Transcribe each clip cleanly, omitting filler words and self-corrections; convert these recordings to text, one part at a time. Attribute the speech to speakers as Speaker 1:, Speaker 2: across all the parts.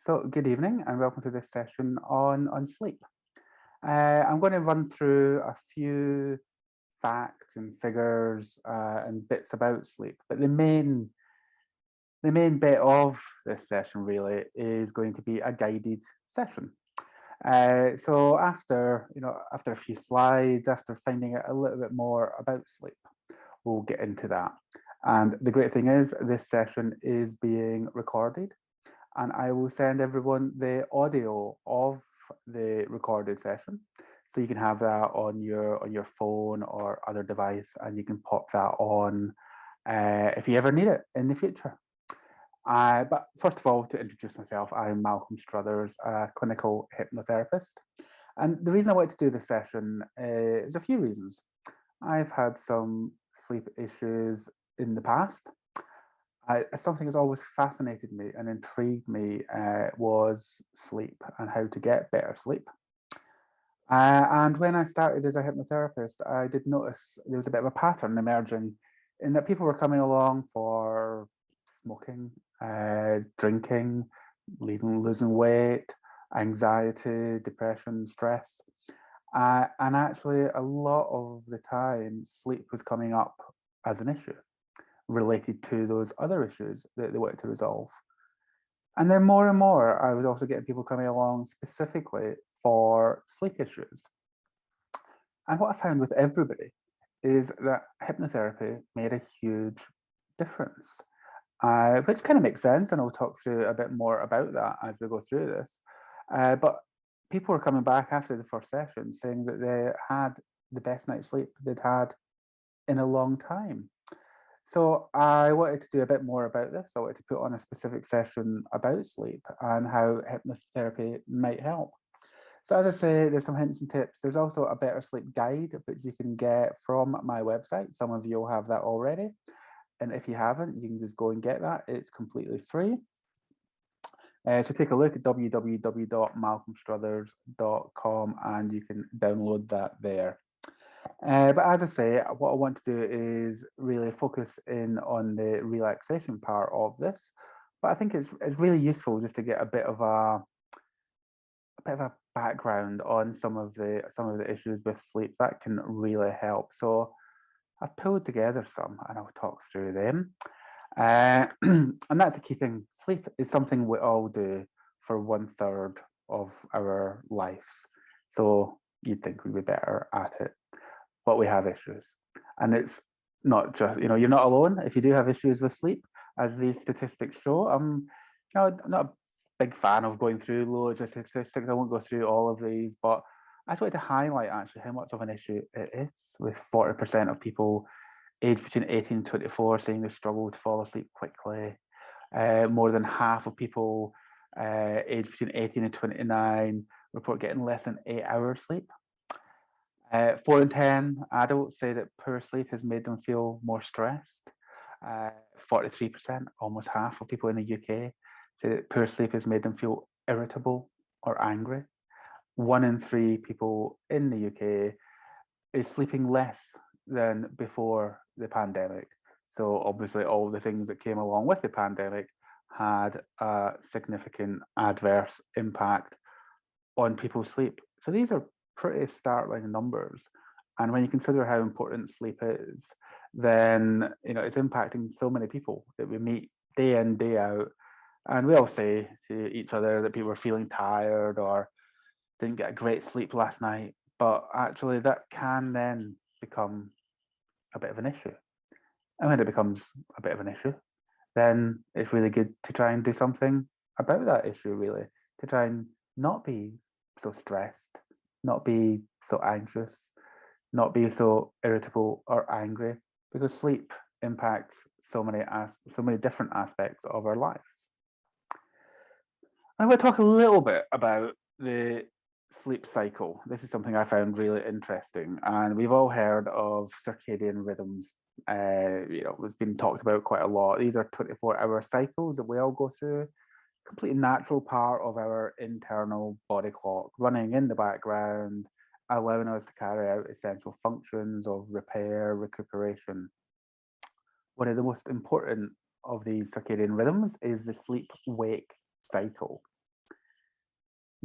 Speaker 1: So good evening and welcome to this session on sleep. I'm going to run through a few facts and figures and bits about sleep, but the main bit of this session really is going to be a guided session. So after a few slides, after finding out a little bit more about sleep, we'll get into that. And the great thing is this session is being recorded and I will send everyone the audio of the recorded session. So you can have that on your phone or other device, and you can pop that on if you ever need it in the future. But first of all, to introduce myself, I'm Malcolm Struthers, a clinical hypnotherapist. And the reason I wanted to do this session is a few reasons. I've had some sleep issues in the past. Something that's always fascinated me and intrigued me was sleep and how to get better sleep. And when I started as a hypnotherapist, I did notice there was a bit of a pattern emerging in that people were coming along for smoking, drinking, losing weight, anxiety, depression, stress. And actually, a lot of the time, sleep was coming up as an issue related to those other issues that they wanted to resolve. And then more and more, I was also getting people coming along specifically for sleep issues. And what I found with everybody is that hypnotherapy made a huge difference, which kind of makes sense. And I'll talk through a bit more about that as we go through this. But people were coming back after the first session saying that they had the best night's sleep they'd had in a long time. So I wanted to do a bit more about this. I wanted to put on a specific session about sleep and how hypnotherapy might help. So as I say, there's some hints and tips. There's also a better sleep guide, which you can get from my website. Some of you will have that already. And if you haven't, you can just go and get that. It's completely free. So take a look at www.malcolmstruthers.com and you can download that there. But as I say, what I want to do is really focus in on the relaxation part of this. But I think it's really useful just to get a bit of a background on some of the issues with sleep that can really help. So I've pulled together some, and I'll talk through them. And that's the key thing. Sleep is something we all do for 1/3 of our lives. So you'd think we'd be better at it, but we have issues. And it's not just, you're not alone if you do have issues with sleep, as these statistics show. I'm not a big fan of going through loads of statistics. I won't go through all of these, but I just wanted to highlight actually how much of an issue it is, with 40% of people aged between 18 and 24 saying they struggle to fall asleep quickly. More than half of people aged between 18 and 29 report getting less than 8 hours sleep. 4 in 10 adults say that poor sleep has made them feel more stressed. 43%, almost half of people in the UK, say that poor sleep has made them feel irritable or angry. 1 in 3 people in the UK is sleeping less than before the pandemic. So obviously all the things that came along with the pandemic had a significant adverse impact on people's sleep. So these are pretty startling numbers. And when you consider how important sleep is, then it's impacting so many people that we meet day in, day out. And we all say to each other that people are feeling tired or didn't get a great sleep last night. But actually that can then become a bit of an issue. And when it becomes a bit of an issue, then it's really good to try and do something about that issue, really, to try and not be so stressed, not be so anxious, not be so irritable or angry, because sleep impacts so many different aspects of our lives. I'm going to talk a little bit about the sleep cycle. This is something I found really interesting, and we've all heard of circadian rhythms. It's been talked about quite a lot. These are 24-hour cycles that we all go through, completely natural part of our internal body clock, running in the background, allowing us to carry out essential functions of repair, recuperation. One of the most important of these circadian rhythms is the sleep-wake cycle.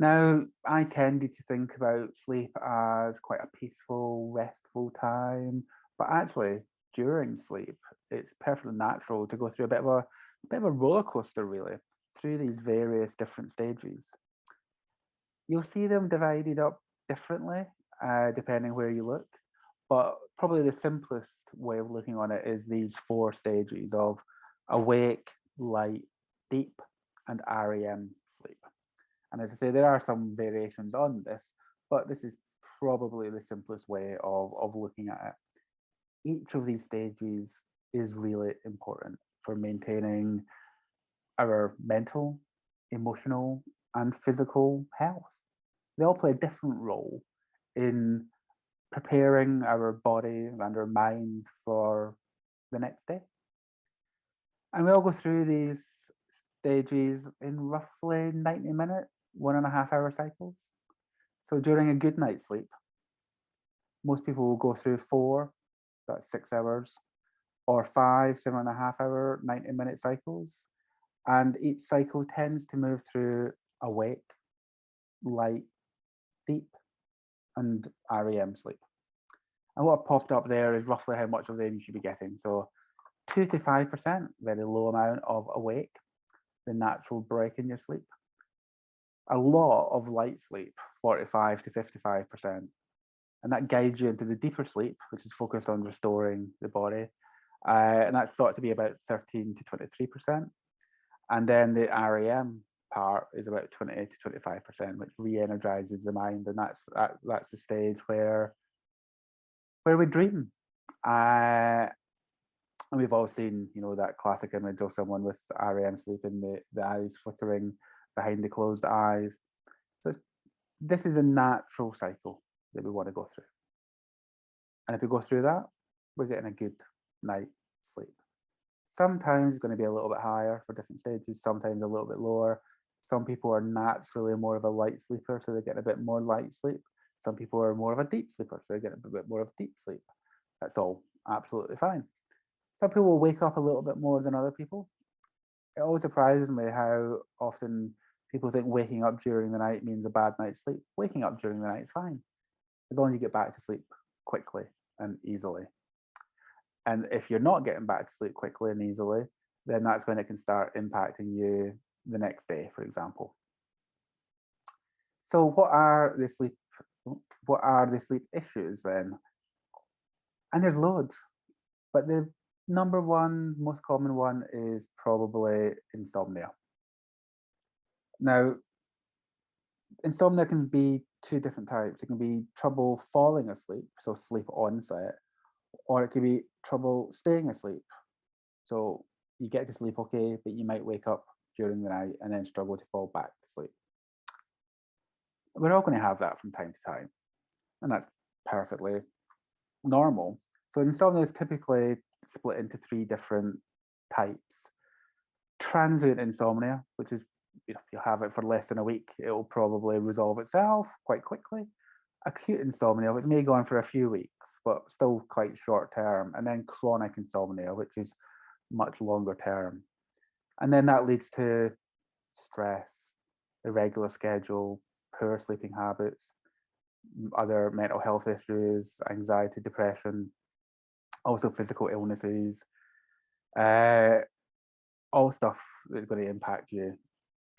Speaker 1: Now, I tended to think about sleep as quite a peaceful, restful time, but actually, during sleep, it's perfectly natural to go through a bit of a roller coaster, really, through these various different stages. You'll see them divided up differently, depending where you look, but probably the simplest way of looking on it is these four stages of awake, light, deep, and REM sleep. And as I say, there are some variations on this, but this is probably the simplest way of looking at it. Each of these stages is really important for maintaining our mental, emotional, and physical health. They all play a different role in preparing our body and our mind for the next day. And we all go through these stages in roughly 90-minute, 1.5 hour cycles. So during a good night's sleep, most people will go through four, that's 6 hours, or five, 7.5 hour, 90-minute cycles. And each cycle tends to move through awake, light, deep, and REM sleep. And what popped up there is roughly how much of them you should be getting. So 2 to 5%, very low amount of awake, the natural break in your sleep. A lot of light sleep, 45 to 55%. And that guides you into the deeper sleep, which is focused on restoring the body. And that's thought to be about 13 to 23%. And then the REM part is about 20 to 25%, which re-energizes the mind. And that's the stage where we dream. And we've all seen, that classic image of someone with REM sleep and the eyes flickering behind the closed eyes. So this is a natural cycle that we want to go through. And if we go through that, we're getting a good night's sleep. Sometimes it's going to be a little bit higher for different stages, sometimes a little bit lower. Some people are naturally more of a light sleeper, so they get a bit more light sleep. Some people are more of a deep sleeper, so they get a bit more of deep sleep. That's all absolutely fine. Some people will wake up a little bit more than other people. It always surprises me how often people think waking up during the night means a bad night's sleep. Waking up during the night is fine, as long as you get back to sleep quickly and easily. And if you're not getting back to sleep quickly and easily, then that's when it can start impacting you the next day, for example. So what are the sleep issues then? And there's loads, but the number one most common one is probably insomnia. Now, insomnia can be two different types. It can be trouble falling asleep, so sleep onset, or it could be trouble staying asleep. So you get to sleep okay, but you might wake up during the night and then struggle to fall back to sleep. We're all going to have that from time to time, and that's perfectly normal. So insomnia is typically split into three different types. Transient insomnia, which is, if you have it for less than a week, it will probably resolve itself quite quickly. Acute insomnia, which may go on for a few weeks, but still quite short term. And then chronic insomnia, which is much longer term. And then that leads to stress, irregular schedule, poor sleeping habits, other mental health issues, anxiety, depression, also physical illnesses, all stuff that's going to impact you,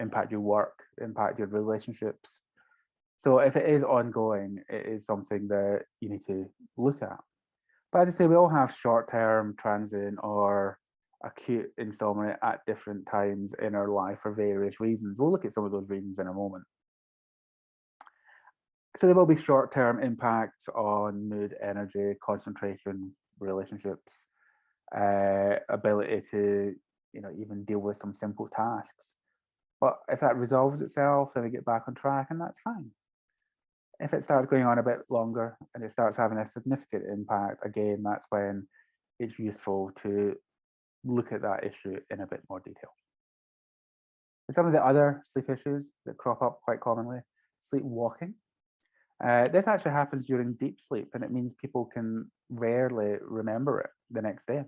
Speaker 1: impact your work, impact your relationships. So if it is ongoing, it is something that you need to look at. But as I say, we all have short-term, transient, or acute insomnia at different times in our life for various reasons. We'll look at some of those reasons in a moment. So there will be short-term impacts on mood, energy, concentration, relationships, ability to, even deal with some simple tasks. But if that resolves itself, then we get back on track, and that's fine. If it starts going on a bit longer and it starts having a significant impact, again, that's when it's useful to look at that issue in a bit more detail. And some of the other sleep issues that crop up quite commonly, sleepwalking. This actually happens during deep sleep, and it means people can rarely remember it the next day.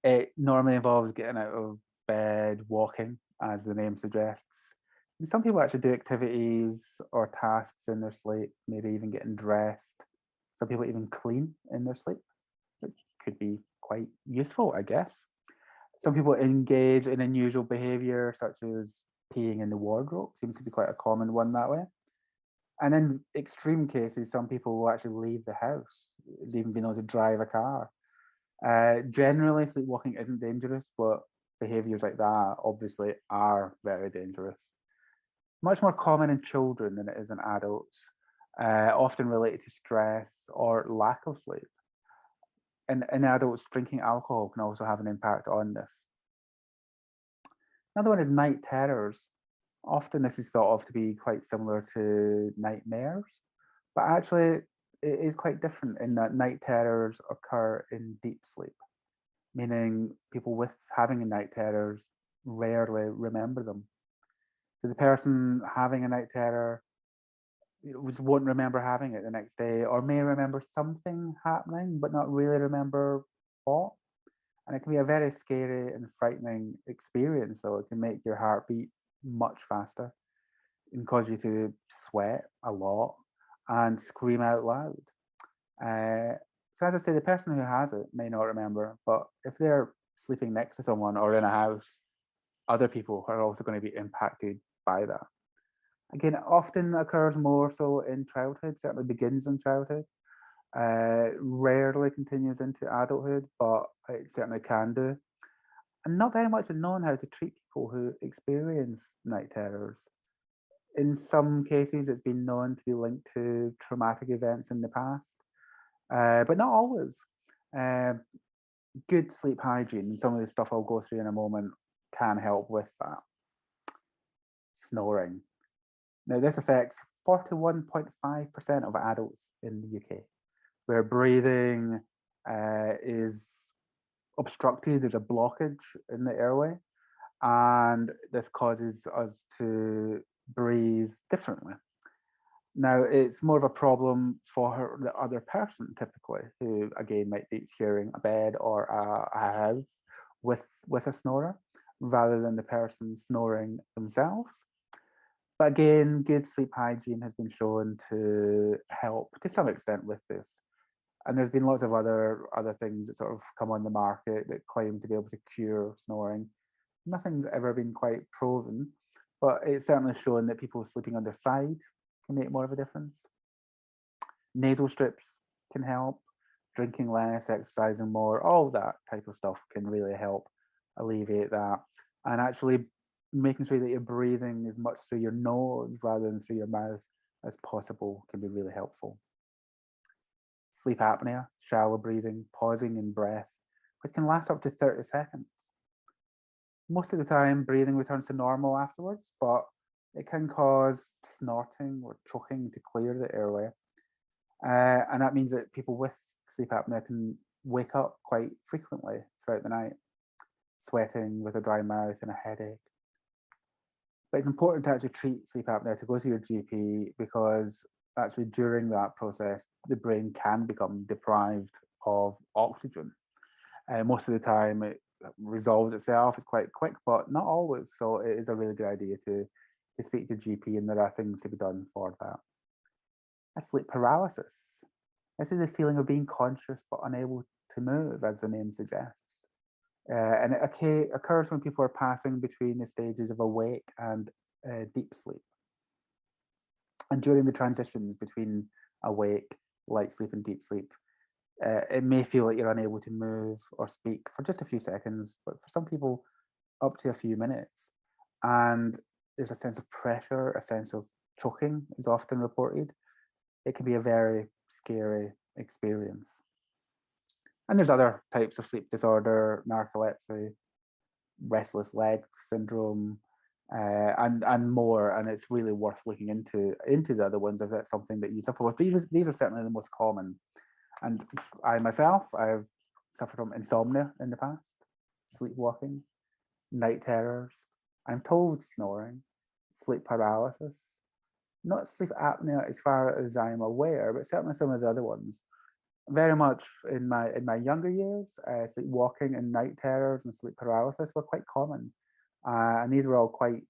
Speaker 1: It normally involves getting out of bed, walking, as the name suggests. And some people actually do activities or tasks in their sleep, maybe even getting dressed. Some people even clean in their sleep, which could be quite useful, I guess. Some people engage in unusual behavior, such as peeing in the wardrobe, seems to be quite a common one that way. And in extreme cases, some people will actually leave the house, even being able to drive a car. Generally, sleepwalking isn't dangerous, but behaviors like that obviously are very dangerous. Much more common in children than it is in adults, often related to stress or lack of sleep. And in adults, drinking alcohol can also have an impact on this. Another one is night terrors. Often this is thought of to be quite similar to nightmares, but actually it is quite different in that night terrors occur in deep sleep, meaning people with having a night terrors rarely remember them. So the person having a night terror just won't remember having it the next day, or may remember something happening, but not really remember what. And it can be a very scary and frightening experience, though. It can make your heart beat much faster and cause you to sweat a lot and scream out loud. So, as I say, the person who has it may not remember, but if they're sleeping next to someone or in a house, other people are also going to be impacted by that. Again, it often occurs more so in childhood, certainly begins in childhood. Rarely continues into adulthood, but it certainly can do. And not very much is known how to treat people who experience night terrors. In some cases, it's been known to be linked to traumatic events in the past, but not always. Uh, Good sleep hygiene, and some of the stuff I'll go through in a moment, can help with that. Snoring. Now, this affects 41.5% of adults in the UK, where breathing is obstructed, there's a blockage in the airway, and this causes us to breathe differently. Now, it's more of a problem for the other person, typically, who again might be sharing a bed or a house with a snorer, rather than the person snoring themselves. But again, good sleep hygiene has been shown to help to some extent with this. And there's been lots of other things that sort of come on the market that claim to be able to cure snoring. Nothing's ever been quite proven, but it's certainly shown that people sleeping on their side can make more of a difference. Nasal strips can help. Drinking less, exercising more, all that type of stuff can really help alleviate that. And actually making sure that you're breathing as much through your nose rather than through your mouth as possible can be really helpful. Sleep apnea, shallow breathing, pausing in breath, which can last up to 30 seconds. Most of the time, breathing returns to normal afterwards, but it can cause snorting or choking to clear the airway. And that means that people with sleep apnea can wake up quite frequently throughout the night, sweating with a dry mouth and a headache. But it's important to actually treat sleep apnea, to go to your GP, because actually during that process, the brain can become deprived of oxygen. Most of the time, it resolves itself. It's quite quick, but not always. So it is a really good idea to speak to GP, and there are things to be done for that. A sleep paralysis. This is a feeling of being conscious but unable to move, as the name suggests. And it occurs when people are passing between the stages of awake and deep sleep. And during the transitions between awake, light sleep, and deep sleep, it may feel like you're unable to move or speak for just a few seconds, but for some people, up to a few minutes. And there's a sense of pressure, a sense of choking is often reported. It can be a very scary experience. And there's other types of sleep disorder, narcolepsy, restless leg syndrome, and more. And it's really worth looking into the other ones if that's something that you suffer with. These are certainly the most common. And I myself, I've suffered from insomnia in the past, sleepwalking, night terrors. I'm told snoring, sleep paralysis, not sleep apnea as far as I'm aware, but certainly some of the other ones. Very much in my younger years, sleepwalking and night terrors and sleep paralysis were quite common, and these were all quite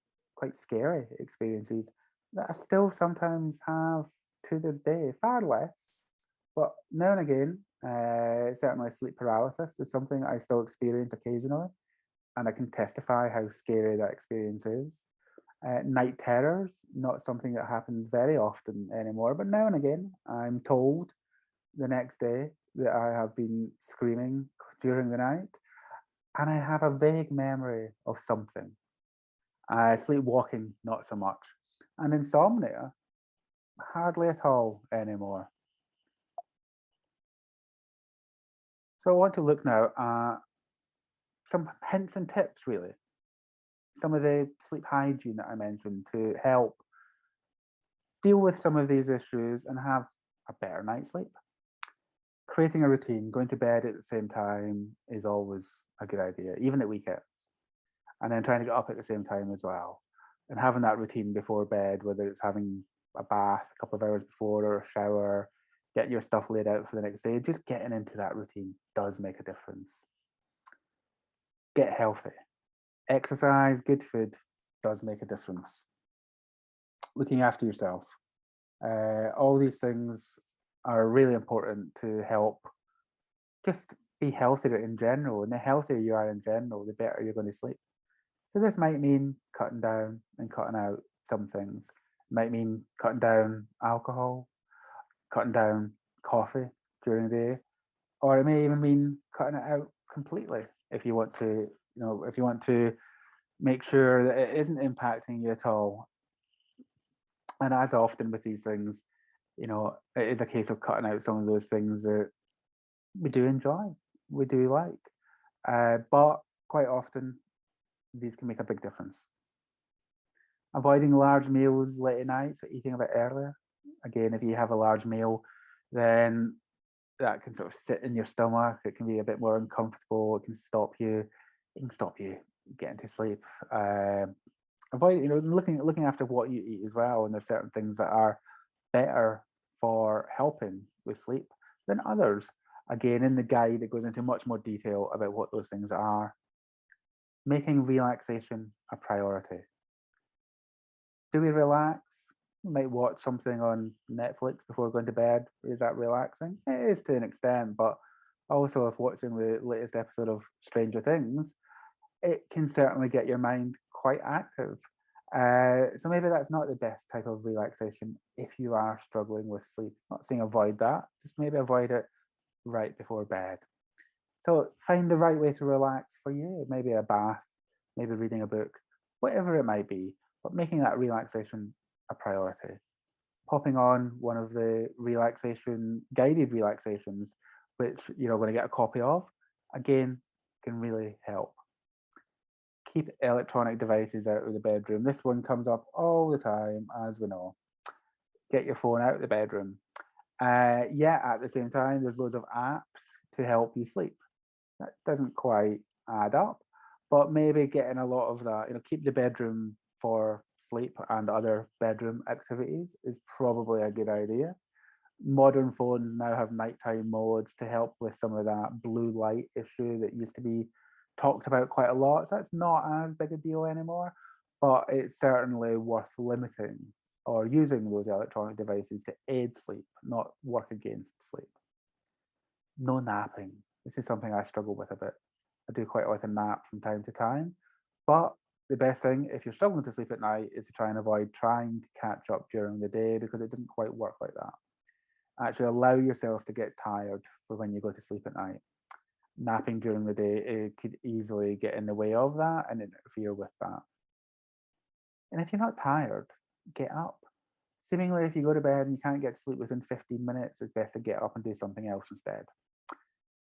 Speaker 1: quite scary experiences that I still sometimes have to this day, far less. But now and again, certainly sleep paralysis is something I still experience occasionally, and I can testify how scary that experience is. Night terrors, not something that happens very often anymore, but now and again, I'm told the next day that I have been screaming during the night, and I have a vague memory of something. Sleepwalking, not so much. And insomnia, hardly at all anymore. So I want to look now at some hints and tips, really. Some of the sleep hygiene that I mentioned to help deal with some of these issues and have a better night's sleep. Creating a routine, going to bed at the same time is always a good idea, even at weekends. And then trying to get up at the same time as well. And having that routine before bed, whether it's having a bath a couple of hours before or a shower, getting your stuff laid out for the next day, just getting into that routine does make a difference. Get healthy. Exercise, good food does make a difference. Looking after yourself. All these things are really important to help just be healthier in general. And the healthier you are in general, the better you're going to sleep. So this might mean cutting down and cutting out some things. It might mean cutting down alcohol, cutting down coffee during the day, or it may even mean cutting it out completely if you want to, if you want to make sure that it isn't impacting you at all. And as often with these things, it is a case of cutting out some of those things that we do enjoy, we do like. But quite often, these can make a big difference. Avoiding large meals late at night, so eating a bit earlier. Again, if you have a large meal, then that can sort of sit in your stomach. It can be a bit more uncomfortable. It can stop you getting to sleep. Avoid, looking after what you eat as well. And there's certain things that are better for helping with sleep than others. Again, in the guide, it goes into much more detail about what those things are. Making relaxation a priority. Do we relax? We might watch something on Netflix before going to bed. Is that relaxing? It is to an extent, but also if watching the latest episode of Stranger Things, it can certainly get your mind quite active. So maybe that's not the best type of relaxation if you are struggling with sleep. Not saying avoid that, just maybe avoid it right before bed. So find the right way to relax for you. Maybe a bath, maybe reading a book, whatever it might be, but making that relaxation a priority. Popping on one of the guided relaxations, which you're going to get a copy of, again, can really help. Keep electronic devices out of the bedroom. This one comes up all the time, as we know. Get your phone out of the bedroom. Yeah, at the same time, there's loads of apps to help you sleep. That doesn't quite add up, but maybe getting a lot of that, keep the bedroom for sleep and other bedroom activities is probably a good idea. Modern phones now have nighttime modes to help with some of that blue light issue that used to be talked about quite a lot. So it's not as big a deal anymore, but it's certainly worth limiting or using those electronic devices to aid sleep, not work against sleep. No napping. This is something I struggle with a bit. I do quite like a nap from time to time, but the best thing if you're struggling to sleep at night is to try and avoid trying to catch up during the day because it doesn't quite work like that. Actually allow yourself to get tired for when you go to sleep at night. Napping during the day, it could easily get in the way of that and interfere with that. And if you're not tired, get up. Seemingly, if you go to bed and you can't get to sleep within 15 minutes, it's best to get up and do something else instead.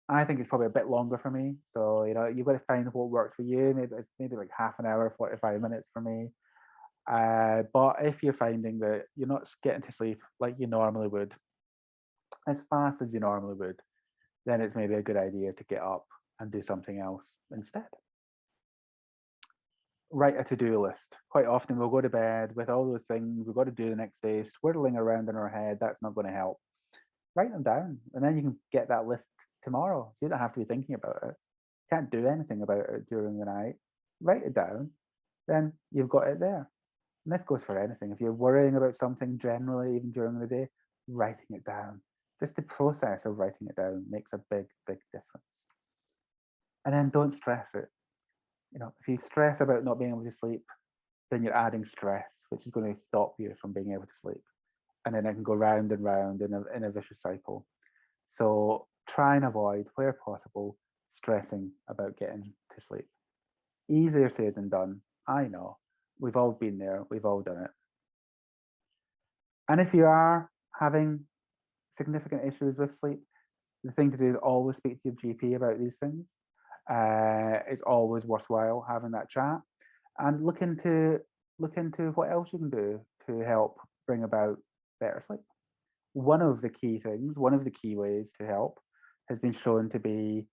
Speaker 1: I think it's probably a bit longer for me. So, you've got to find what works for you. Maybe it's maybe like half an hour, 45 minutes for me. But if you're finding that you're not getting to sleep like you normally would, as fast as you normally would, then it's maybe a good idea to get up and do something else instead. Write a to-do list. Quite often we'll go to bed with all those things we've got to do the next day swirling around in our head. That's not going to help. Write them down and then you can get that list tomorrow. So you don't have to be thinking about it. Can't do anything about it during the night. Write it down. Then you've got it there. And this goes for anything. If you're worrying about something generally, even during the day, writing it down. Just the process of writing it down makes a big, big difference. And then don't stress it. If you stress about not being able to sleep, then you're adding stress, which is going to stop you from being able to sleep. And then it can go round and round in a vicious cycle. So try and avoid, where possible, stressing about getting to sleep. Easier said than done. I know. We've all been there. We've all done it. And if you are having significant issues with sleep, the thing to do is always speak to your GP about these things. It's always worthwhile having that chat, and look into what else you can do to help bring about better sleep. One of the key things, one of the key ways to help has been shown to be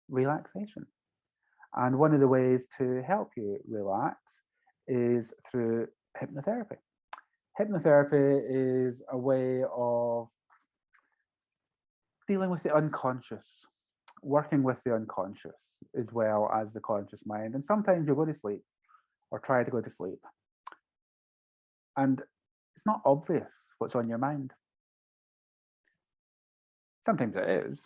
Speaker 1: relaxation. And one of the ways to help you relax is through hypnotherapy. Hypnotherapy is a way of dealing with the unconscious, working with the unconscious as well as the conscious mind. And sometimes you go to sleep or try to go to sleep, and it's not obvious what's on your mind. Sometimes it is.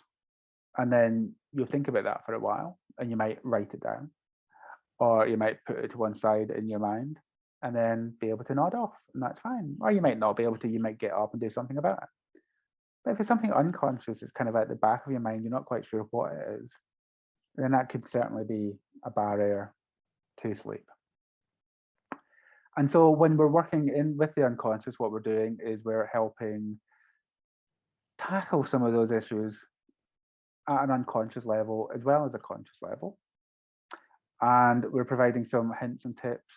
Speaker 1: And then you'll think about that for a while and you might write it down, or you might put it to one side in your mind and then be able to nod off, and that's fine. Or you might not be able to, you might get up and do something about it. But if it's something unconscious, it's kind of at the back of your mind, you're not quite sure what it is, then that could certainly be a barrier to sleep. And so when we're working in with the unconscious, what we're doing is we're helping tackle some of those issues at an unconscious level as well as a conscious level. And we're providing some hints and tips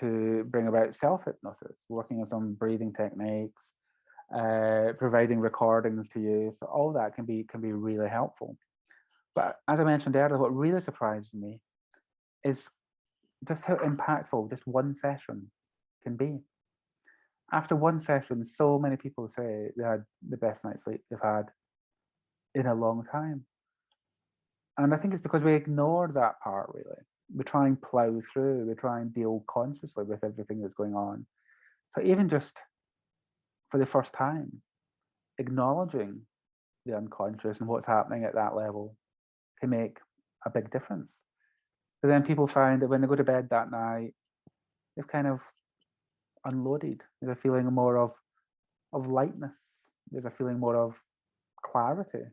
Speaker 1: to bring about self-hypnosis, working on some breathing techniques, providing recordings to use. So all that can be really helpful. But as I mentioned earlier, what really surprises me is just how impactful just one session can be. After one session, so many people say they had the best night's sleep they've had in a long time. And I think it's because we ignore that part, really. We try and plow through, we try and deal consciously with everything that's going on. So even just for the first time, acknowledging the unconscious and what's happening at that level can make a big difference. But then people find that when they go to bed that night, they've kind of unloaded. There's a feeling more of lightness. There's a feeling more of clarity.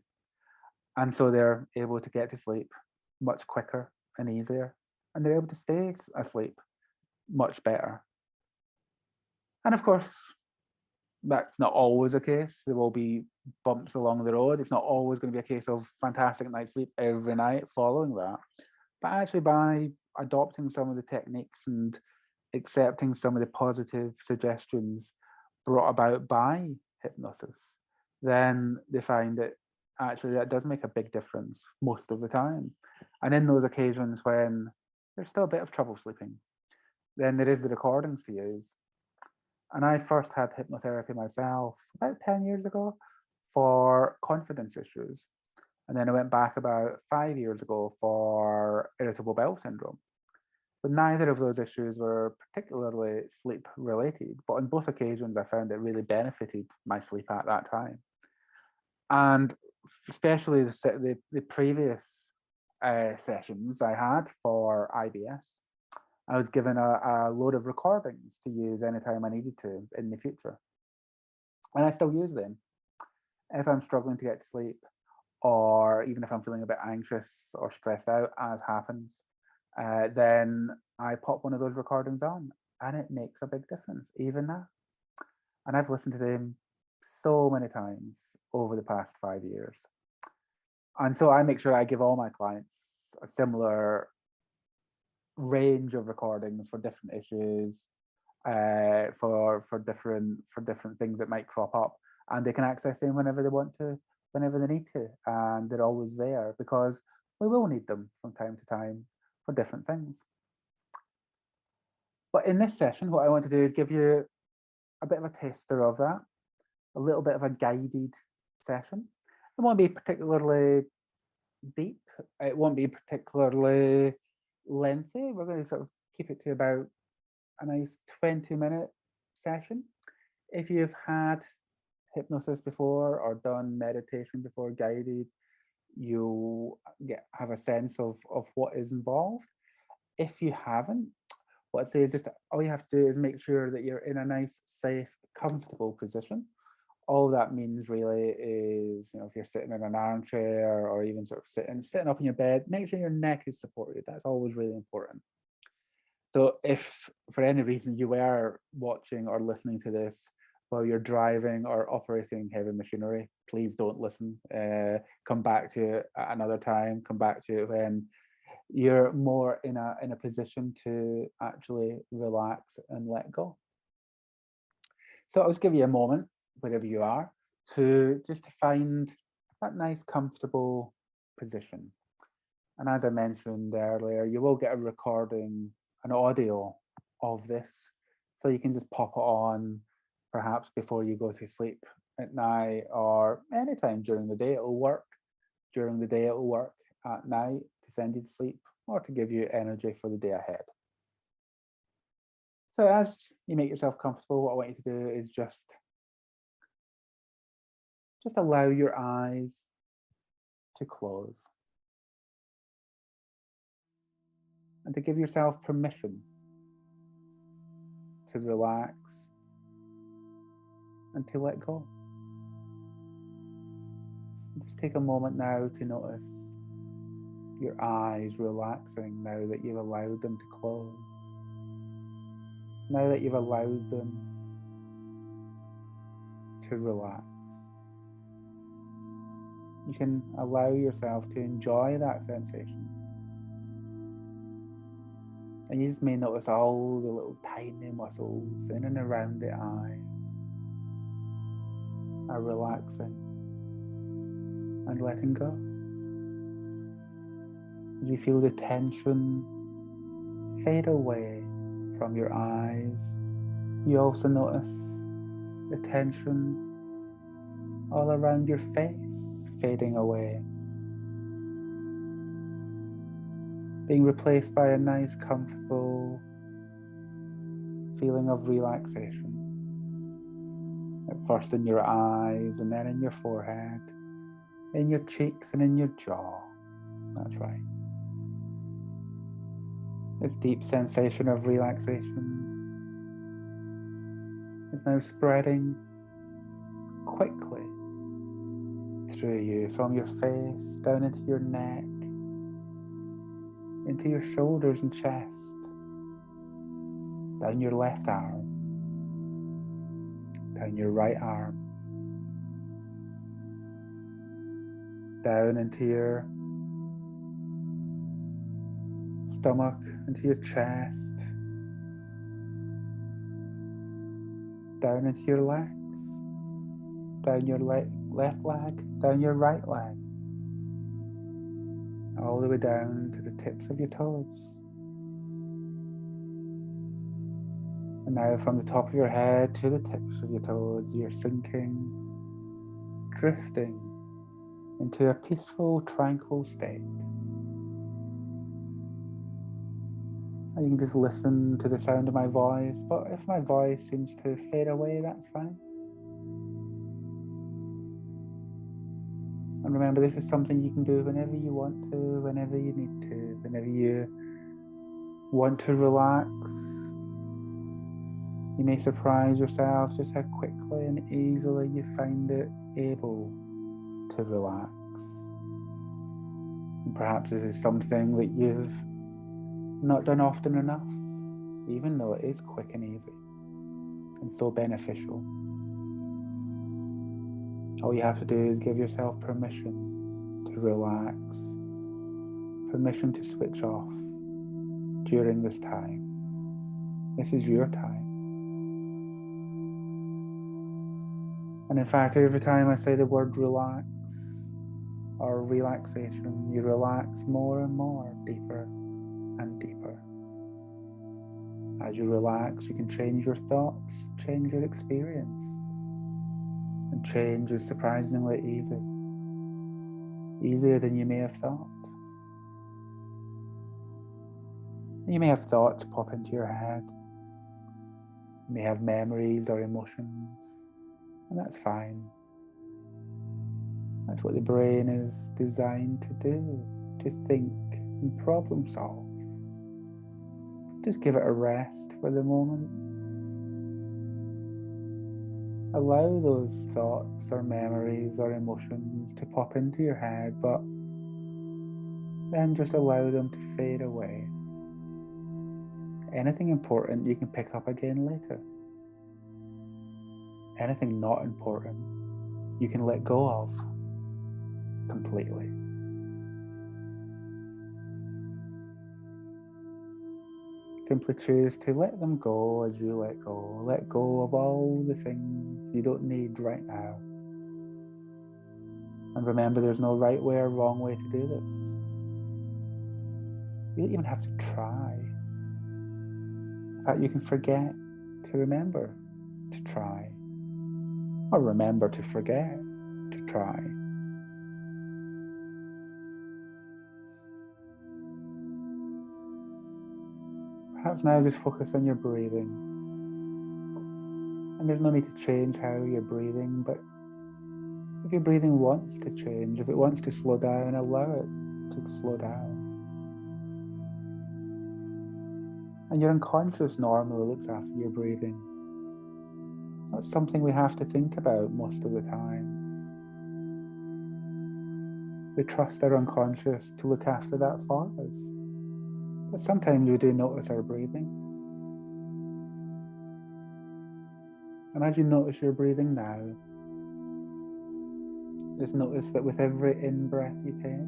Speaker 1: And so they're able to get to sleep much quicker and easier. And they're able to stay asleep much better. And of course, that's not always the case. There will be bumps along the road. It's not always going to be a case of fantastic night's sleep every night following that. But actually, by adopting some of the techniques and accepting some of the positive suggestions brought about by hypnosis, then they find that actually that does make a big difference most of the time. And in those occasions when there's still a bit of trouble sleeping, then there is the recordings to use. And I first had hypnotherapy myself about 10 years ago for confidence issues. And then I went back about 5 years ago for irritable bowel syndrome. But neither of those issues were particularly sleep related. But on both occasions, I found it really benefited my sleep at that time. And especially the previous sessions I had for IBS, I was given a load of recordings to use anytime I needed to in the future. And I still use them. If I'm struggling to get to sleep, or even if I'm feeling a bit anxious or stressed out, as happens, then I pop one of those recordings on, and it makes a big difference, even now. And I've listened to them so many times over the past 5 years. And so I make sure I give all my clients a similar range of recordings for different issues, for different things that might crop up, and they can access them whenever they want to, whenever they need to, and they're always there because we will need them from time to time for different things. But in this session, what I want to do is give you a bit of a taster of that, a little bit of a guided session. It won't be particularly deep, it won't be particularly lengthy. We're going to sort of keep it to about a nice 20-minute session. If you've had hypnosis before or done meditation before, guided, you have a sense of what is involved. If you haven't, what I'd say is just all you have to do is make sure that you're in a nice, safe, comfortable position. All that means really is, if you're sitting in an armchair or even sort of sitting up in your bed, make sure your neck is supported. That's always really important. So if for any reason you were watching or listening to this while you're driving or operating heavy machinery, please don't listen. Come back to it at another time. Come back to it when you're more in a position to actually relax and let go. So I'll just give you a moment, wherever you are, to find that nice, comfortable position. And as I mentioned earlier, you will get a recording, an audio of this, so you can just pop it on, perhaps before you go to sleep at night, or anytime during the day. It'll work. During the day, it'll work. At night, to send you to sleep or to give you energy for the day ahead. So as you make yourself comfortable, what I want you to do is just allow your eyes to close and to give yourself permission to relax and to let go. Just take a moment now to notice your eyes relaxing now that you've allowed them to close. Now that you've allowed them to relax, you can allow yourself to enjoy that sensation. And you just may notice all the little tiny muscles in and around the eyes are relaxing and letting go. You feel the tension fade away from your eyes. You also notice the tension all around your face fading away, being replaced by a nice, comfortable feeling of relaxation. At first in your eyes, and then in your forehead, in your cheeks, and in your jaw. That's right. This deep sensation of relaxation is now spreading quickly through you, from your face down into your neck, into your shoulders and chest, down your left arm, down your right arm, down into your stomach, into your chest, down into your legs, down your left leg, down your right leg, all the way down to the tips of your toes. And now from the top of your head to the tips of your toes, you're sinking, drifting into a peaceful, tranquil state. And you can just listen to the sound of my voice, but if my voice seems to fade away, that's fine. And remember, this is something you can do whenever you want to, whenever you need to, whenever you want to relax. You may surprise yourself just how quickly and easily you find it able to relax. And perhaps this is something that you've not done often enough, even though it is quick and easy and so beneficial. All you have to do is give yourself permission to relax, permission to switch off during this time. This is your time. And in fact, every time I say the word relax or relaxation, you relax more and more, deeper and deeper. As you relax, you can change your thoughts, change your experience. And change is surprisingly easy. Easier than you may have thought. You may have thoughts pop into your head. You may have memories or emotions, and that's fine. That's what the brain is designed to do, to think and problem solve. Just give it a rest for the moment. Allow those thoughts or memories or emotions to pop into your head, but then just allow them to fade away. Anything important you can pick up again later. Anything not important you can let go of completely. Simply choose to let them go as you let go. Let go of all the things you don't need right now. And remember, there's no right way or wrong way to do this. You don't even have to try. In fact, you can forget to remember to try. Or remember to forget to try. Perhaps now just focus on your breathing. And there's no need to change how you're breathing, but if your breathing wants to change, if it wants to slow down, allow it to slow down. And your unconscious normally looks after your breathing. That's something we have to think about most of the time. We trust our unconscious to look after that for us. But sometimes we do notice our breathing. And as you notice your breathing now, just notice that with every in-breath you take,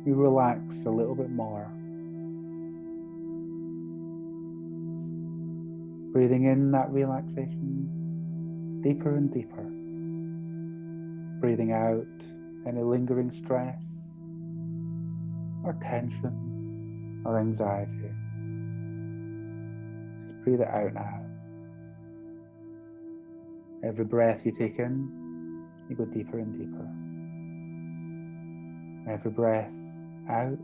Speaker 1: you relax a little bit more. Breathing in that relaxation deeper and deeper. Breathing out any lingering stress or tension or anxiety. Just breathe it out now. Every breath you take in, you go deeper and deeper. Every breath out,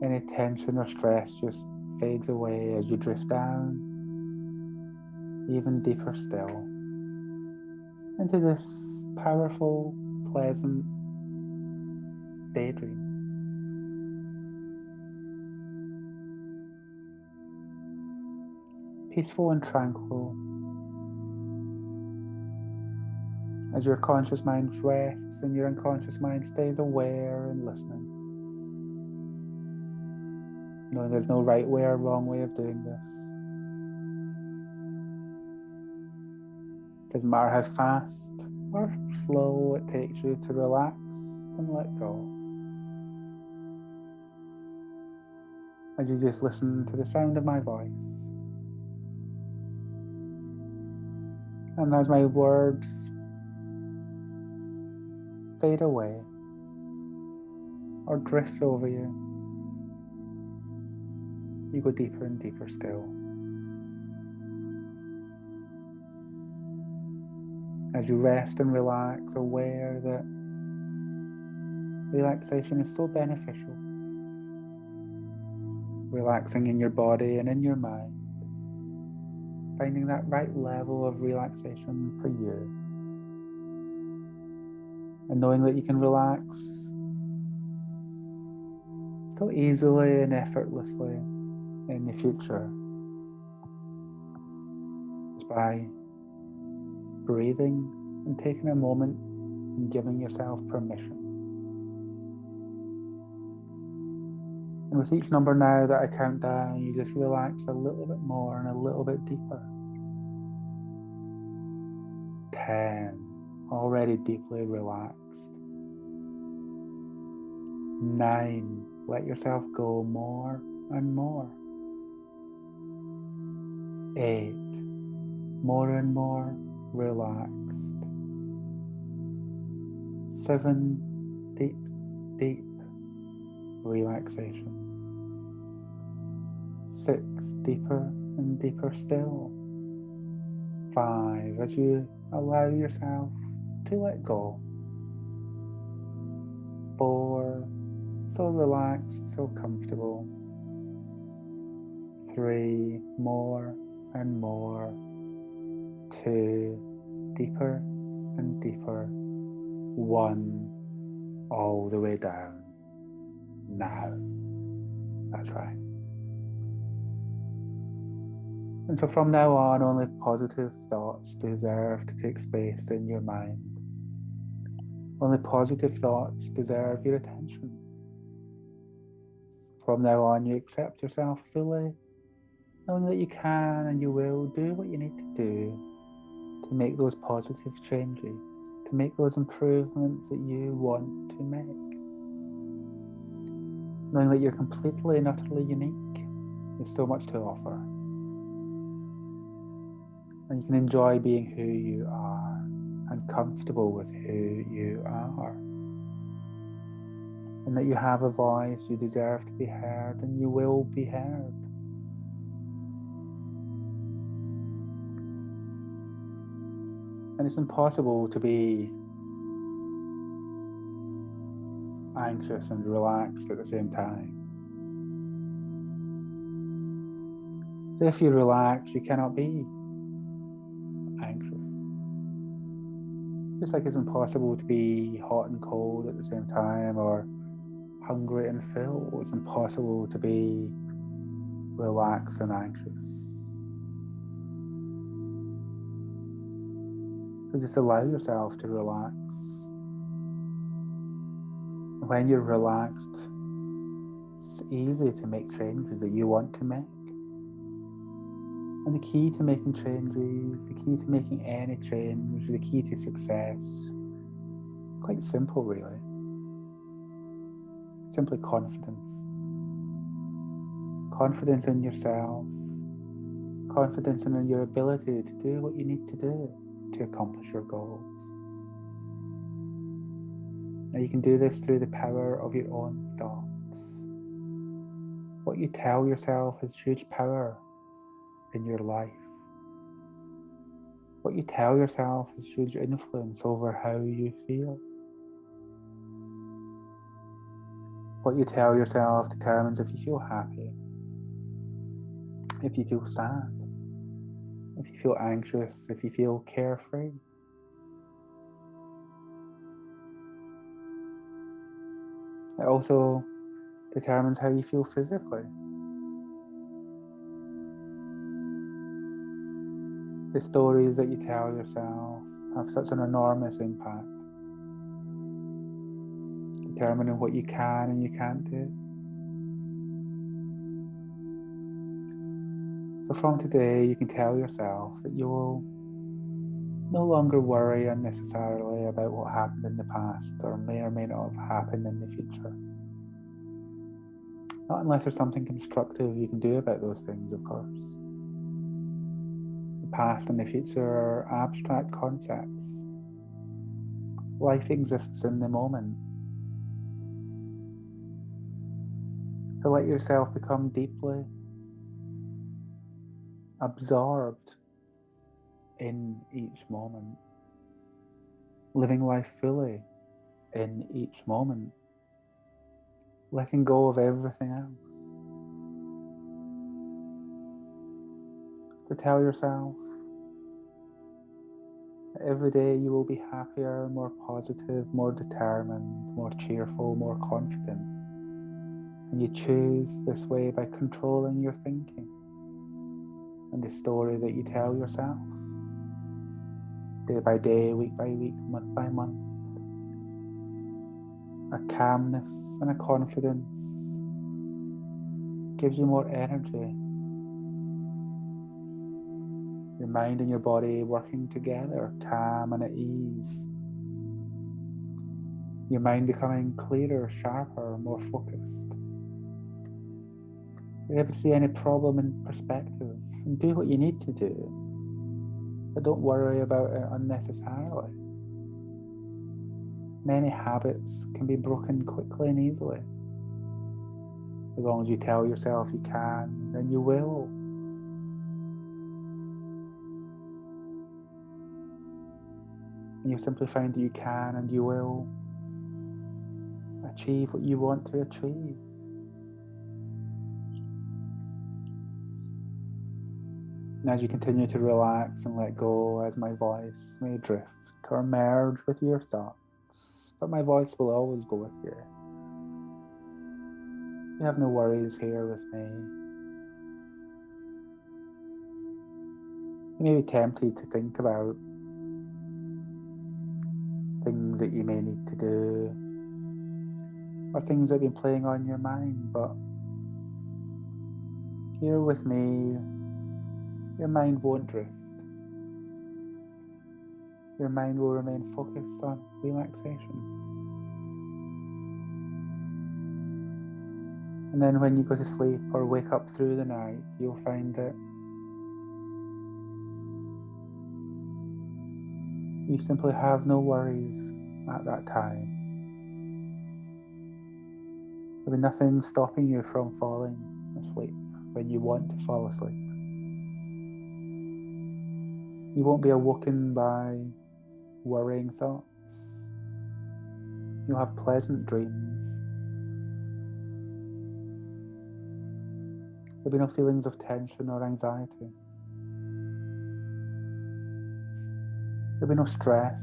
Speaker 1: any tension or stress just fades away as you drift down, even deeper still, into this powerful, pleasant daydream. Peaceful and tranquil, as your conscious mind rests and your unconscious mind stays aware and listening. Knowing there's no right way or wrong way of doing this. It doesn't matter how fast or slow it takes you to relax and let go. As you just listen to the sound of my voice. And as my words fade away or drift over you, you go deeper and deeper still. As you rest and relax, aware that relaxation is so beneficial. Relaxing in your body and in your mind. Finding that right level of relaxation for you. And knowing that you can relax so easily and effortlessly in the future. Just by breathing and taking a moment and giving yourself permission. And with each number now that I count down, you just relax a little bit more and a little bit deeper. 10, already deeply relaxed. 9, let yourself go more and more. 8, more and more relaxed. 7, deep, deep relaxation. 6, deeper and deeper still. 5, as you allow yourself to let go. 4, so relaxed, so comfortable. 3, more and more, 2, deeper and deeper, 1, all the way down. Now. That's right. And so from now on, only positive thoughts deserve to take space in your mind. Only positive thoughts deserve your attention. From now on, you accept yourself fully, knowing that you can and you will do what you need to do to make those positive changes, to make those improvements that you want to make. Knowing that you're completely and utterly unique, there's so much to offer. And you can enjoy being who you are and comfortable with who you are. And that you have a voice, you deserve to be heard, and you will be heard. And it's impossible to be anxious and relaxed at the same time. So if you relax, you cannot be anxious. Just like it's impossible to be hot and cold at the same time, or hungry and full, it's impossible to be relaxed and anxious. So just allow yourself to relax. When you're relaxed, it's easy to make changes that you want to make. And the key to making changes, the key to making any change, the key to success, quite simple really. Simply confidence. Confidence in yourself. Confidence in your ability to do what you need to do to accomplish your goals. Now you can do this through the power of your own thoughts. What you tell yourself has huge power in your life. What you tell yourself has huge influence over how you feel. What you tell yourself determines if you feel happy, if you feel sad, if you feel anxious, if you feel carefree. It also determines how you feel physically. The stories that you tell yourself have such an enormous impact, determining what you can and you can't do. So from today, you can tell yourself that you will no longer worry unnecessarily about what happened in the past or may not have happened in the future. Not unless there's something constructive you can do about those things, of course. The past and the future are abstract concepts. Life exists in the moment. So let yourself become deeply absorbed in each moment, living life fully in each moment, letting go of everything else. So tell yourself that every day you will be happier, more positive, more determined, more cheerful, more confident. And you choose this way by controlling your thinking and the story that you tell yourself. Day by day, week by week, month by month. A calmness and a confidence gives you more energy. Your mind and your body working together, calm and at ease. Your mind becoming clearer, sharper, more focused. You're able to see any problem in perspective and do what you need to do. But don't worry about it unnecessarily. Many habits can be broken quickly and easily. As long as you tell yourself you can, then you will. And you'll simply find that you can and you will achieve what you want to achieve. as you continue to relax and let go, as my voice may drift or merge with your thoughts, but my voice will always go with you. You have no worries here with me. You may be tempted to think about things that you may need to do, or things that have been playing on your mind, but here with me, your mind won't drift. Your mind will remain focused on relaxation. And then when you go to sleep or wake up through the night, you'll find that you simply have no worries at that time. There'll be nothing stopping you from falling asleep when you want to fall asleep. You won't be awoken by worrying thoughts. You'll have pleasant dreams. There'll be no feelings of tension or anxiety. There'll be no stress.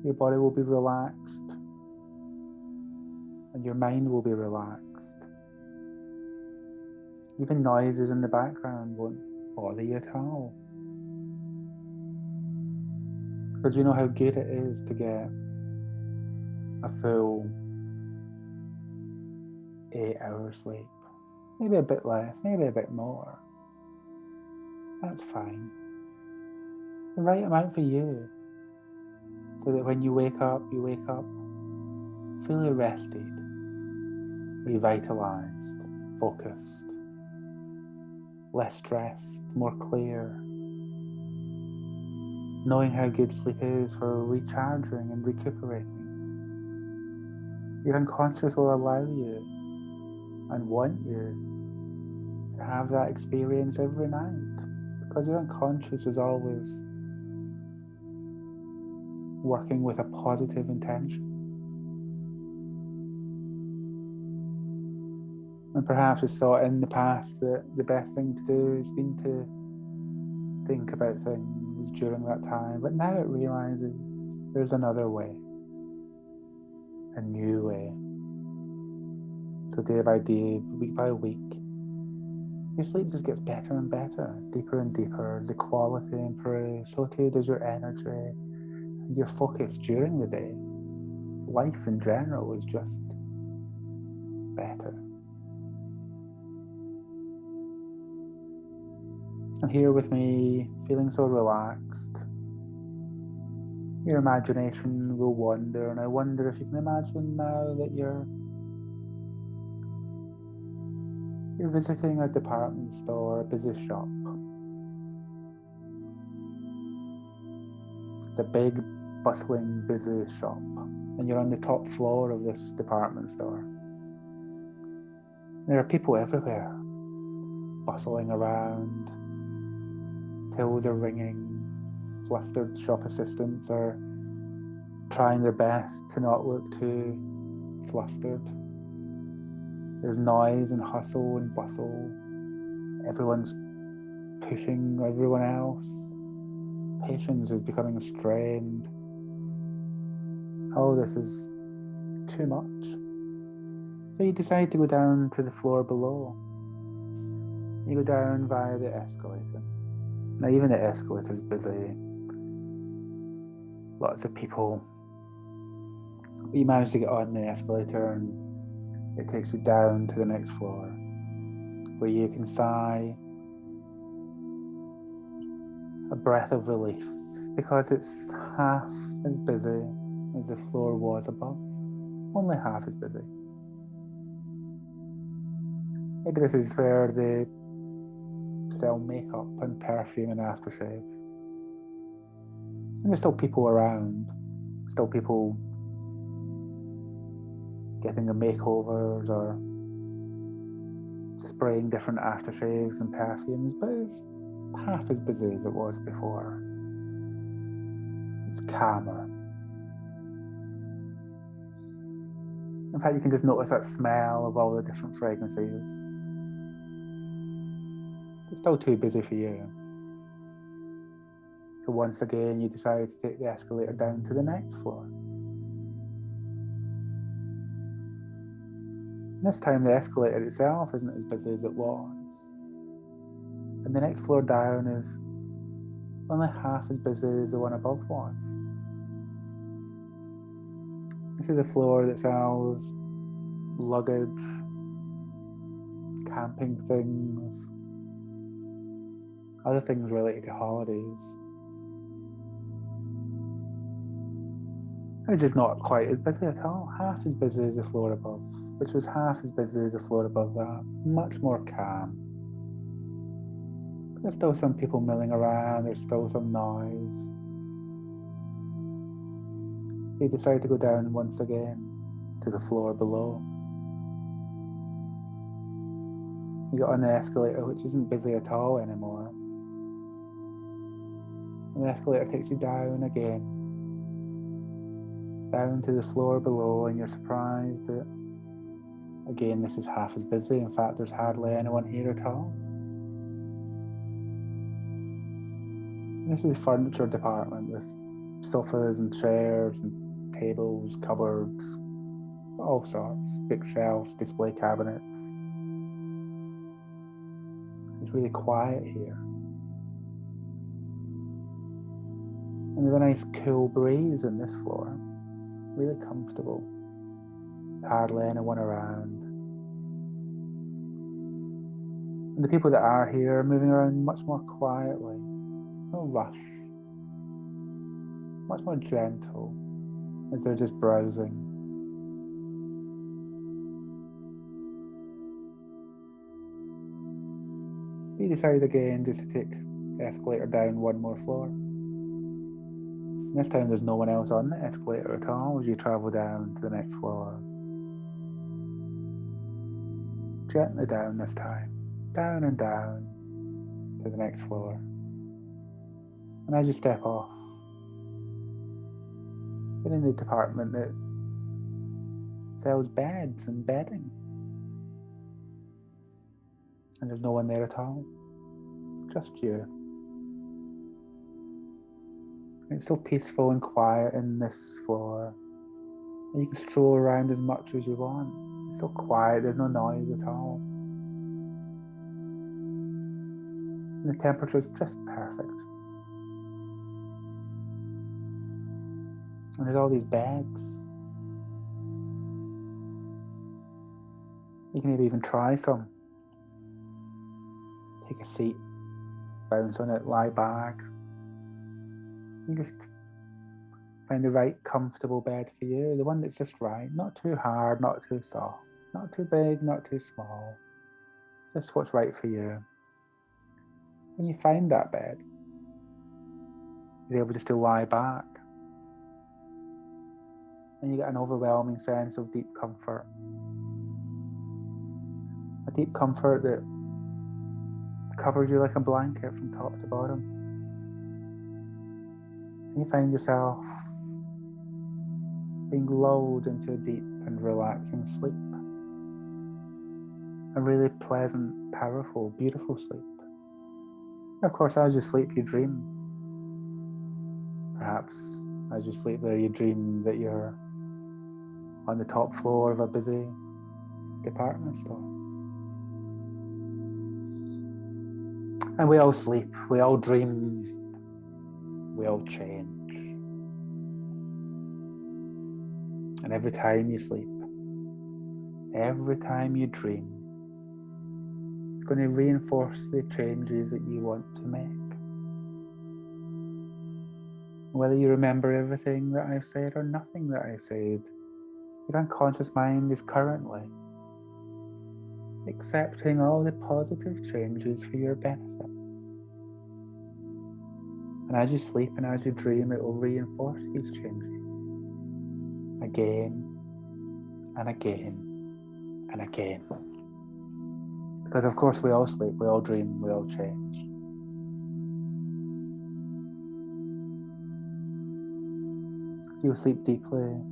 Speaker 1: Your body will be relaxed and your mind will be relaxed. Even noises in the background won't bother you at all. Because you know how good it is to get a full 8 hours sleep. Maybe a bit less, maybe a bit more. That's fine. The right amount for you. So that when you wake up fully rested, revitalized, focused, less stressed, more clear. Knowing how good sleep is for recharging and recuperating. Your unconscious will allow you and want you to have that experience every night, because your unconscious is always working with a positive intention. And perhaps it's thought in the past that the best thing to do has been to think about things during that time, but now it realizes there's another way, a new way. So day by day, week by week, your sleep just gets better and better, deeper and deeper. The quality improves, so too does your energy and your focus during the day. Life in general is just better. And here with me, feeling so relaxed, your imagination will wander, and I wonder if you can imagine now that you're visiting a department store, a busy shop. It's a big, bustling, busy shop, and you're on the top floor of this department store. There are people everywhere, bustling around, tills are ringing, flustered shop assistants are trying their best to not look too flustered. There's noise and hustle and bustle. Everyone's pushing everyone else. Patience is becoming strained. Oh, this is too much. So you decide to go down to the floor below. You go down via the escalator. Now, even the escalator's busy. Lots of people. You manage to get on the escalator and it takes you down to the next floor, where you can sigh a breath of relief, because it's half as busy as the floor was above. Only half as busy. Maybe this is where they sell makeup and perfume and aftershave. And there's still people around, still people getting the makeovers or spraying different aftershaves and perfumes, but it's half as busy as it was before. It's calmer. In fact, you can just notice that smell of all the different fragrances. It's still too busy for you. So once again, you decide to take the escalator down to the next floor. This time the escalator itself isn't as busy as it was. And the next floor down is only half as busy as the one above was. This is a floor that sells luggage, camping things, other things related to holidays. Which is not quite as busy at all, half as busy as the floor above, which was half as busy as the floor above that, much more calm. There's still some people milling around, there's still some noise. So you decide to go down once again to the floor below. You get on the escalator, which isn't busy at all anymore. And the escalator takes you down again, down to the floor below, and you're surprised that, again, this is half as busy. In fact, there's hardly anyone here at all. This is the furniture department with sofas and chairs and tables, cupboards, all sorts, bookshelves, display cabinets. It's really quiet here. And there's a nice cool breeze in this floor, really comfortable, hardly anyone around. And the people that are here are moving around much more quietly, no rush, much more gentle as they're just browsing. You decide again just to take the escalator down one more floor. This time there's no one else on the escalator at all as you travel down to the next floor. Gently down this time, down and down to the next floor. And as you step off, you're in the department that sells beds and bedding. And there's no one there at all, just you. It's so peaceful and quiet in this floor. And you can stroll around as much as you want. It's so quiet, there's no noise at all. And the temperature is just perfect. And there's all these beds. You can maybe even try some. Take a seat, bounce on it, lie back. You just find the right comfortable bed for you, the one that's just right, not too hard, not too soft, not too big, not too small, just what's right for you. When you find that bed, you're able just to lie back, and you get an overwhelming sense of deep comfort. A deep comfort that covers you like a blanket from top to bottom. And you find yourself being lulled into a deep and relaxing sleep. A really pleasant, powerful, beautiful sleep. Of course, as you sleep, you dream. Perhaps as you sleep there, you dream that you're on the top floor of a busy department store. And we all sleep, we all dream, we all change. And every time you sleep, every time you dream, it's going to reinforce the changes that you want to make. Whether you remember everything that I've said or nothing that I've said, your unconscious mind is currently accepting all the positive changes for your benefit. And as you sleep and as you dream, it will reinforce these changes again and again and again. Because of course we all sleep, we all dream, we all change. You'll sleep deeply,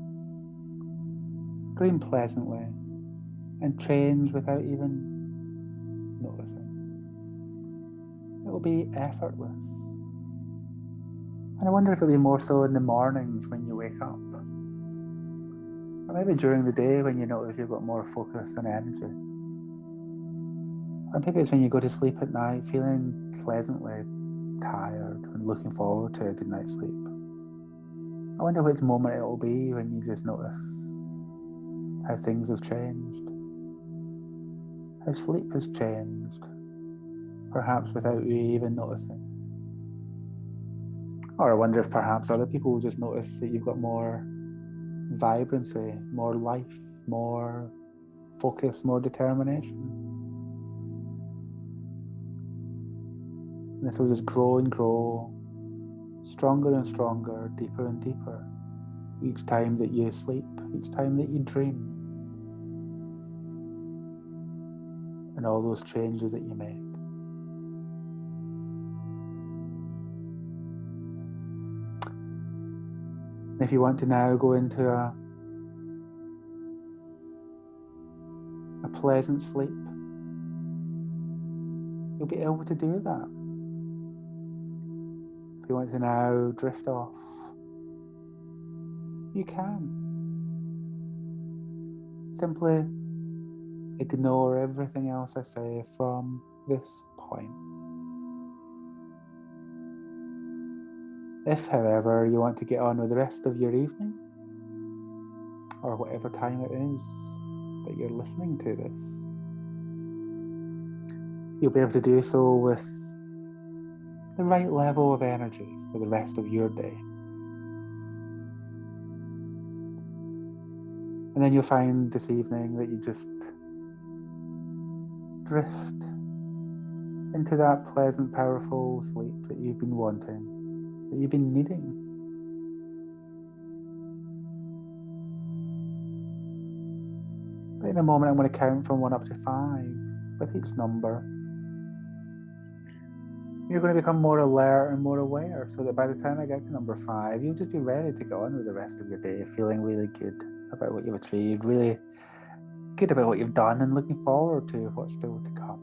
Speaker 1: dream pleasantly, and change without even noticing. It will be effortless. And I wonder if it'll be more so in the mornings when you wake up. Or maybe during the day when you notice you've got more focus and energy. Or maybe it's when you go to sleep at night feeling pleasantly tired and looking forward to a good night's sleep. I wonder which moment it will be when you just notice how things have changed, how sleep has changed, perhaps without you even noticing. Or I wonder if perhaps other people will just notice that you've got more vibrancy, more life, more focus, more determination. And this will just grow and grow, stronger and stronger, deeper and deeper, each time that you sleep, each time that you dream, and all those changes that you make. And if you want to now go into a pleasant sleep, you'll be able to do that. If you want to now drift off, you can. Simply ignore everything else I say from this point. If, however, you want to get on with the rest of your evening, or whatever time it is that you're listening to this, you'll be able to do so with the right level of energy for the rest of your day. And then you'll find this evening that you just drift into that pleasant, powerful sleep that you've been wanting, that you've been needing. But in a moment, I'm going to count from 1 up to 5. With each number, you're going to become more alert and more aware, so that by the time I get to number 5, you'll just be ready to get on with the rest of your day, feeling really good about what you've achieved, really good about what you've done, and looking forward to what's still to come.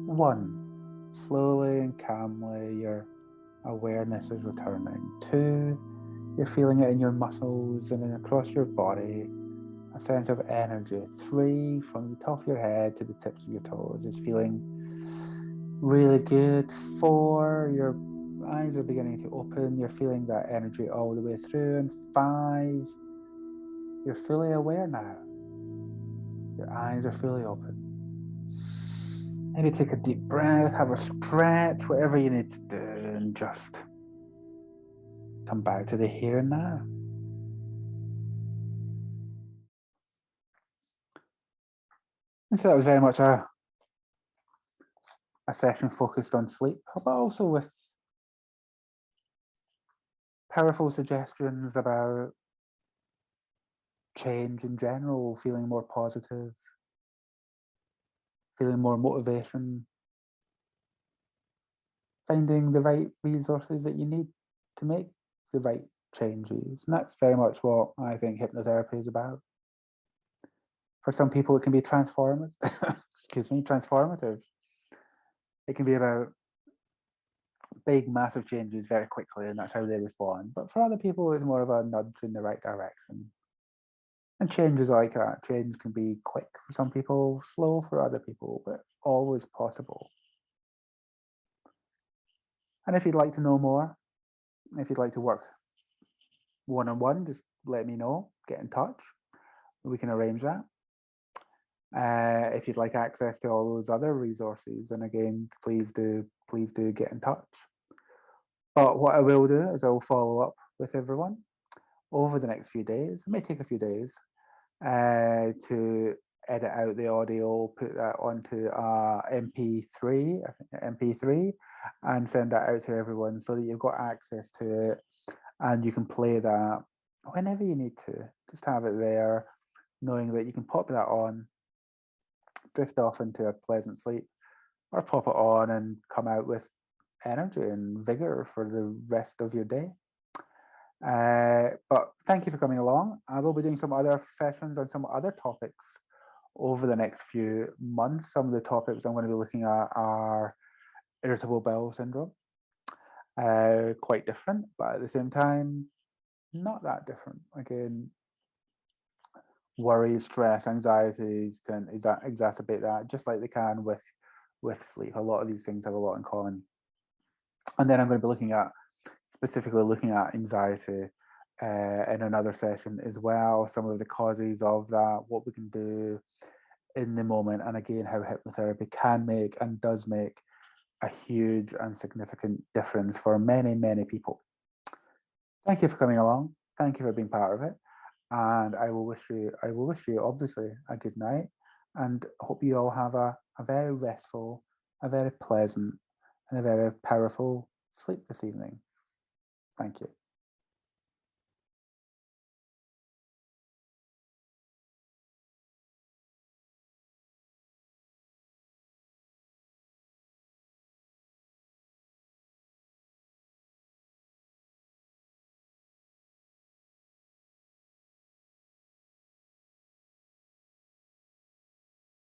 Speaker 1: 1, slowly and calmly, your awareness is returning. 2, you're feeling it in your muscles and then across your body, a sense of energy. 3, from the top of your head to the tips of your toes, is feeling really good. 4, your eyes are beginning to open. You're feeling that energy all the way through. And 5, you're fully aware now. Your eyes are fully open. Maybe take a deep breath, have a stretch, whatever you need to do, and just come back to the here and now. And so that was very much a session focused on sleep, but also with powerful suggestions about change in general, feeling more positive, feeling more motivation, finding the right resources that you need to make the right changes. And that's very much what I think hypnotherapy is about. For some people, it can be transformative. Transformative. It can be about big, massive changes very quickly, and that's how they respond. But for other people, it's more of a nudge in the right direction. And change is like that. Change can be quick for some people, slow for other people, but always possible. And if you'd like to know more, if you'd like to work one-on-one, just let me know, get in touch. We can arrange that. If you'd like access to all those other resources, and again, please do get in touch. But what I will do is I will follow up with everyone over the next few days. It may take a few days to edit out the audio, put that onto MP3, and send that out to everyone so that you've got access to it and you can play that whenever you need to. Just have it there, knowing that you can pop that on, drift off into a pleasant sleep, or pop it on and come out with energy and vigor for the rest of your day. But thank you for coming along. I will be doing some other sessions on some other topics over the next few months, some of the topics I'm going to be looking at are irritable bowel syndrome. Quite different, but at the same time, not that different. Again, worries, stress, anxieties can exacerbate that, just like they can with sleep. A lot of these things have a lot in common. And then I'm going to be specifically looking at anxiety in another session as well, some of the causes of that, what we can do in the moment, and again, how hypnotherapy can make and does make a huge and significant difference for many, many people. Thank you for coming along. Thank you for being part of it. And I will wish you obviously a good night, and hope you all have a very restful, a very pleasant, and a very powerful sleep this evening. Thank you.